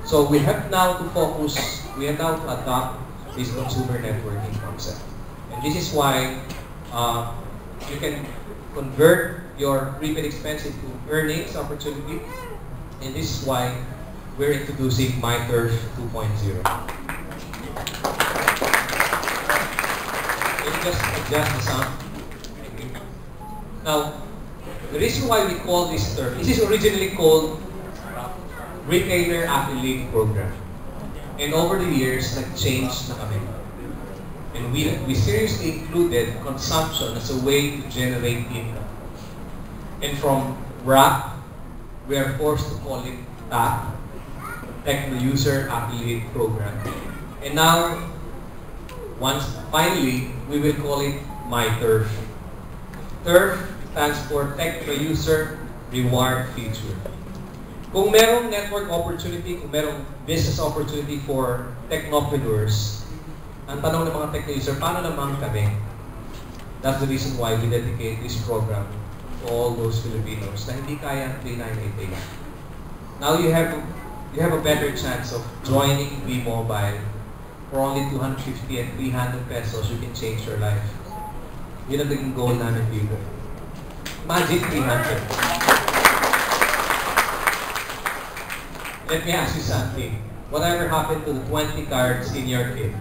So we have now to focus, we have now to adopt this consumer networking concept. And this is why you can convert your prepaid expense into earnings opportunity. And this is why we're introducing MyTurf 2.0. Can you just adjust the sound? Thank you. Now, the reason why we call this term, this is originally called Retailer Affiliate Program. And over the years, nag-change na kami. And we seriously included consumption as a way to generate income. And from RAP, we are forced to call it TAP, Techno User Affiliate Program. And now, finally, we will call it MyTurf. TURF stands for Techno User Reward Feature. Kung merong network opportunity, kung merong business opportunity for technopreneurs, ang tanong ng mga techno user, paano naman kami? That's the reason why we dedicate this program to all those Filipinos na hindi kaya 3988. Now you have a better chance of joining V-Mobile. For only 250 and 300 pesos, you can change your life. Yun ang naging goal namin dito. Magic 300. Let me ask you something. Whatever happened to the 20 cards in your kit?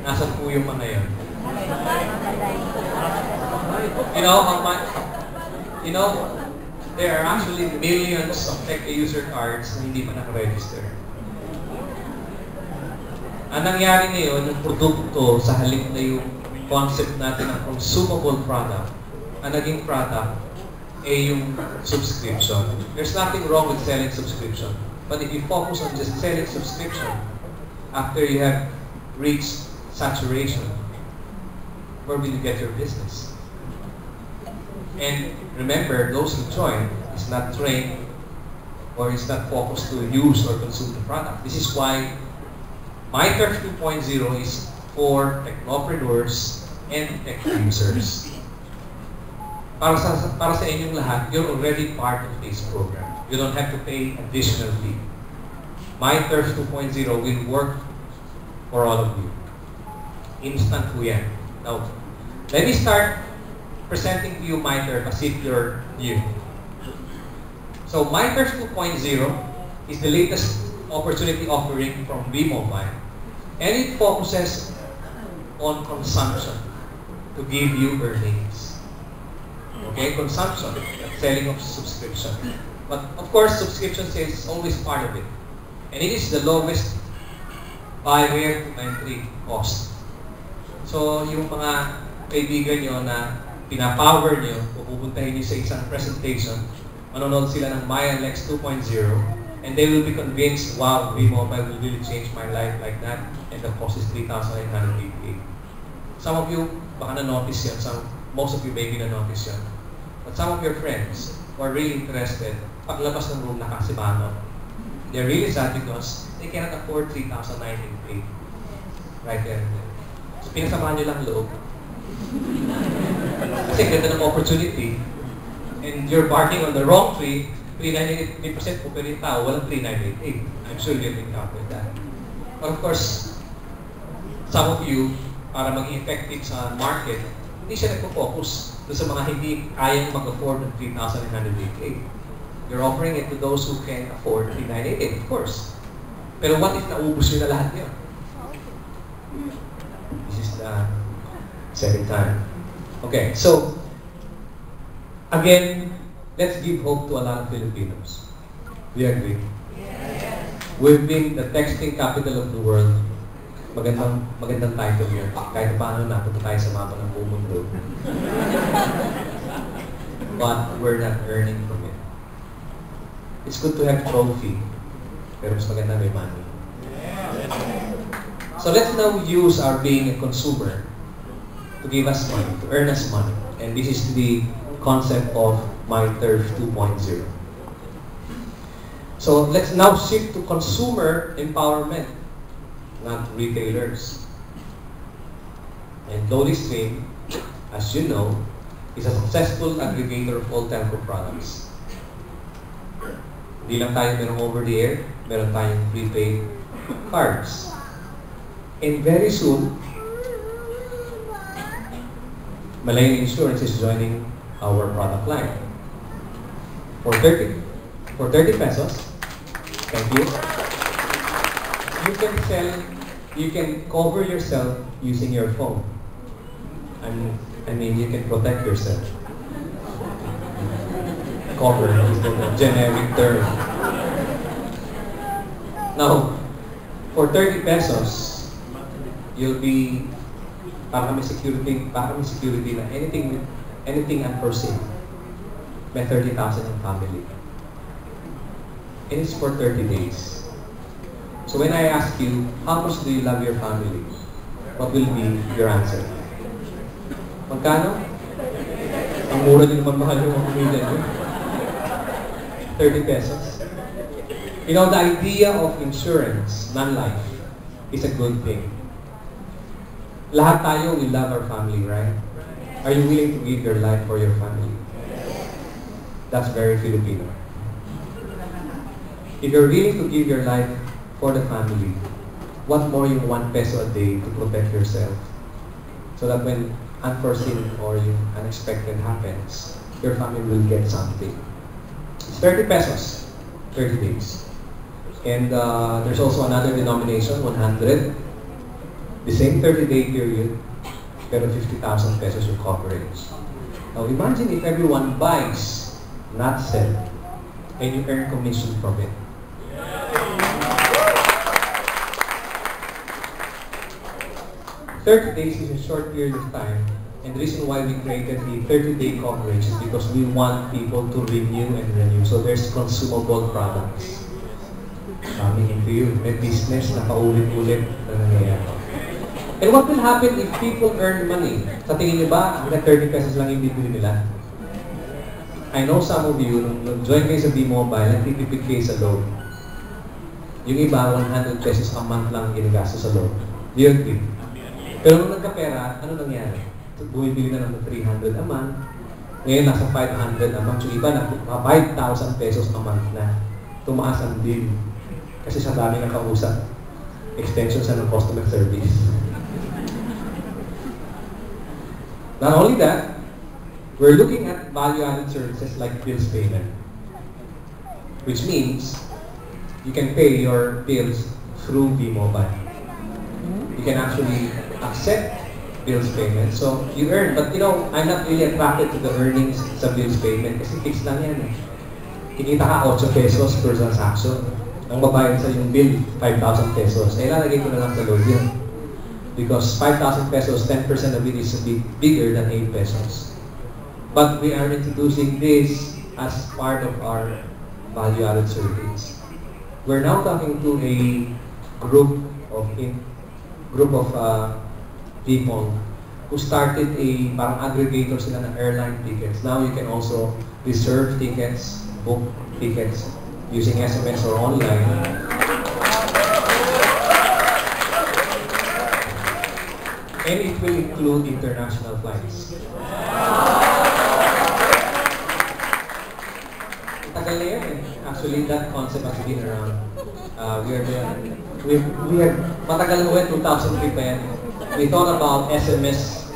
Nasaan po yung mga yun? You know how much? You know, there are actually millions of tech user cards na hindi pa nakaregister. Ang nangyari ngayon, yung produkto sa halip na yung concept natin ng consumable product, ang naging product ay yung subscription. There's nothing wrong with selling subscription. But if you focus on just selling subscription, after you have reached saturation, where will you get your business? And remember, those who join is not trained or is not focused to use or consume the product. This is why MyTurf 2.0 is for technopreneurs and tech users. Para sa inyong lahat, you're already part of this program. You don't have to pay additional fee. MyTurf 2.0 will work for all of you. Instant po yan. Now, let me start presenting to you MyTurf as if you're new. So MyTurf 2.0 is the latest opportunity offering from V-Mobile, and it focuses on consumption to give you earnings. Okay, consumption, selling of subscription. But of course, subscription sales is always part of it. And it is the lowest barrier to entry cost. So, yung mga kaibigan nyo na pinapower nyo, pupuntahin nyo sa isang presentation, manonood sila ng MyLX 2.0, and they will be convinced, wow, V-Mobile will really change my life like that, and the cost is 3,988. Some of you, baka na-notice yan. Most of you maybe na-notice yan. But some of your friends who are really interested, paglabas ng room nakasibano. They're really sad because they cannot afford 3,988. Right there. So pinasamahan nyo lang loob. Kasi ganda ng opportunity. And you're barking on the wrong tree, 3,988% po pero yung tao, walang 3,988. I'm sure you've encountered that. But of course, some of you, para maging effective sa market, hindi siya nagpo-focus sa mga hindi kayang mag-afford ng 3,988. You're offering it to those who can afford 3,988, of course. Pero what if naubos nyo na lahat yun? This is the second time. Okay, so, again, let's give hope to a lot of Filipinos. Do you agree? Yes. We've been the texting capital of the world. Magandang title yun. Kahit paano napunta tayo sa mapa ng buong mundo. But we're not earning from it. It's good to have trophy, pero mas maganda may money. So let's now use our being a consumer to give us money, to earn us money. And this is the concept of MyTurf 2.0. So let's now shift to consumer empowerment, not retailers. And LoadStream, as you know, is a successful aggregator of all telco products. Di lang tayo merong over the air, meron tayong prepaid cards. And very soon, Malayan Insurance is joining our product line. For 30 pesos, thank you, you can cover yourself using your phone. I mean, you can protect yourself. Cover is the generic term. Now, for 30 pesos, you'll be para may security na anything unforeseen. May 30,000 ang family. And it's for 30 days. So when I ask you, how much do you love your family? What will be your answer? Magkano? Ang mura din naman mahal yung mga pamilya nyo. 30 pesos. You know, the idea of insurance, non-life, is a good thing. Lahat tayo, we love our family, right? Are you willing to give your life for your family? That's very Filipino. If you're willing to give your life for the family, what more yung 1 peso a day to protect yourself? So that when unforeseen or yung unexpected happens, your family will get something. It's 30 pesos, 30 days. And there's also another denomination, 100. The same 30-day period, pero 50,000 pesos yung coverage. Now imagine if everyone buys, not sell, and you earn commission from it. "30 days is a short period of time, and the reason why we created the 30-day coverage is because we want people to renew and renew. So there's consumable products. Coming into you, may business na paulit-ulit na nangyayari. And what will happen if people earn money? Sa tingin niyo ba, hanggang 30 pesos lang yung bibili nila? I know some of you, nung join kayo sa B-Mobile, nagtitipid kayo sa load. Yung iba, 100 pesos a month lang ginagastos sa load. Do you agree? Pero nung nagkapera, ano nangyari? Bumibili na ng 300 a month. Ngayon, nasa 500 a month. Yung iba, na 5,000 pesos a month na. Tumaas ang bill. Kasi sa dami ng kausap. Extension sa ng customer service. Not only that, we're looking at value-added services like bills payment, which means you can pay your bills through B-Mobile. You can actually accept bills payment. So you earn, but you know, I'm not really attracted to the earnings sa bills payment kasi fixed lang yan eh. Kikita ka 8 pesos per transaction. Ang babayad sa yung bill, 5,000 pesos. Eh, lalagay ko na lang sa load yun. Because 5,000 pesos, 10% of it is a bit bigger than 8 pesos. But we are introducing this as part of our value-added service. We're now talking to a group of people who started a parang aggregator sila ng airline tickets. Now you can also reserve tickets, book tickets using SMS or online. And it will include international flights. Tagal na yan eh. Actually, that concept has been around. Matagal na 2003 pa yan. We thought about SMS,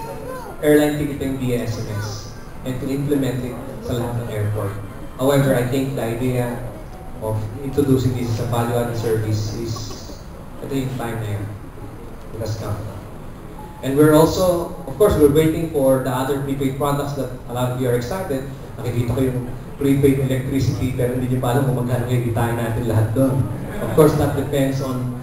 airline ticketing via SMS, and to implement it sa lahat ng airport. However, I think the idea of introducing this as a value-added service is, ito yung time na yan. It has come. And we're also, of course, we're waiting for the other prepaid products that a lot of you are excited. Nakikita ko yung prepaid electricity, pero hindi niyo pa alam kung magkano kikitain natin lahat doon. Of course, that depends on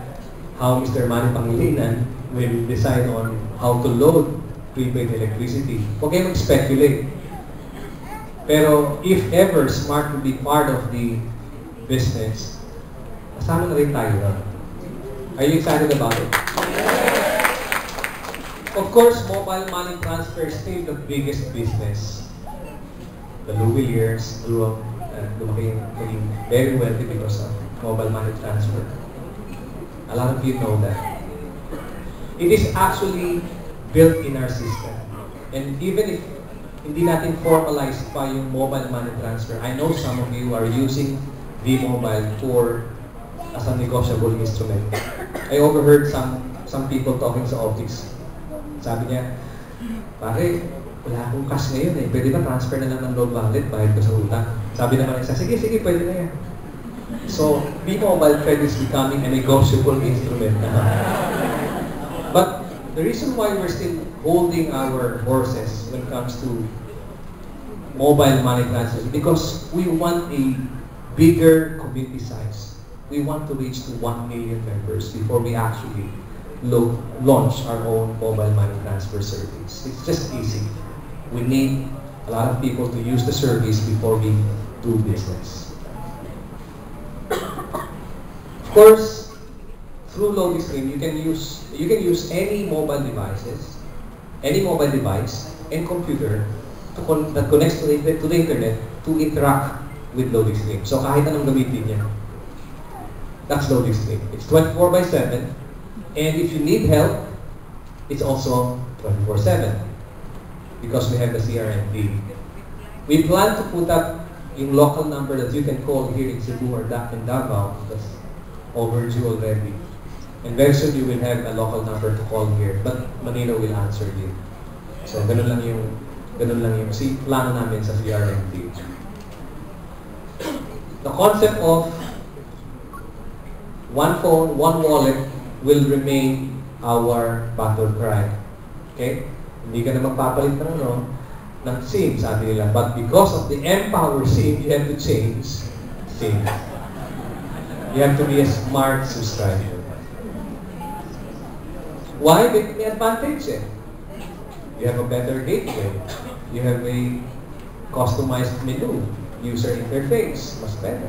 how Mr. Manny Pangilinan will decide on how to load prepaid electricity. Huwag kayo mag-speculate. Pero if ever Smart will be part of the business, kasama na rin tayo. Are you excited about it? Of course, mobile money transfer is still the biggest business. The Louvilliers grew up and became very wealthy because of mobile money transfer. A lot of you know that. It is actually built in our system. And even if hindi natin formalized pa yung mobile money transfer, I know some of you are using V-Mobile for as a negotiable instrument. I overheard some people talking sa office. Sabi niya, pare, wala akong cash ngayon eh. Pwede ba transfer na lang ng load wallet, bayad ko sa utang? Sabi naman isa, sige, pwede na yan. So, V-Mobile Credit is becoming a negotiable instrument. But the reason why we're still holding our horses when it comes to mobile money transfers is because we want a bigger community size. We want to reach to 1 million members before we actually launch our own mobile money transfer service. It's just easy. We need a lot of people to use the service before we do business. Of course, through LoadingStream, you can use any mobile device and computer that connects to the internet to interact with LoadingStream. So kahit anong gamitin niya, that's LoadingStream. It's 24/7, and if you need help, it's also 24/7 because we have the CRMD. We plan to put up yung local number that you can call here in Cebu or in Davao. That's overdue already. And very soon you will have a local number to call here, but Manila will answer you. So ganun lang yung plano namin sa CRMD. The concept of one phone, one wallet will remain our battle cry. Okay? Hindi ka na magpapalit ng SIM, sabi nila. But because of the Empower SIM, you have to change SIM. You have to be a smart subscriber. Why? Because may advantage eh. You have a better gateway. You have a customized menu, user interface, mas better.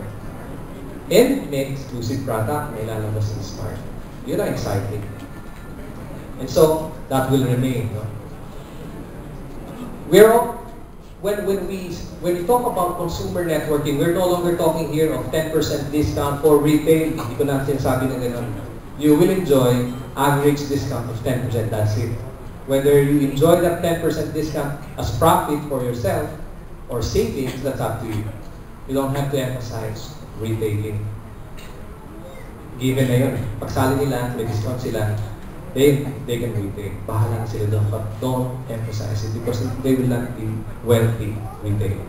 And may exclusive product, may lalabas ng smart. Yun ang exciting. And so, that will remain. No? When we talk about consumer networking, we're no longer talking here of 10% discount for retail. Hindi ko na sinasabi na gano'n. You will enjoy average discount of 10%. That's it. Whether you enjoy that 10% discount as profit for yourself or savings, that's up to you. You don't have to emphasize retailing. Given na yun. Pagsali nila, may discount sila, they can retail. Bahala sila doon, but don't emphasize it because they will not be wealthy retailing.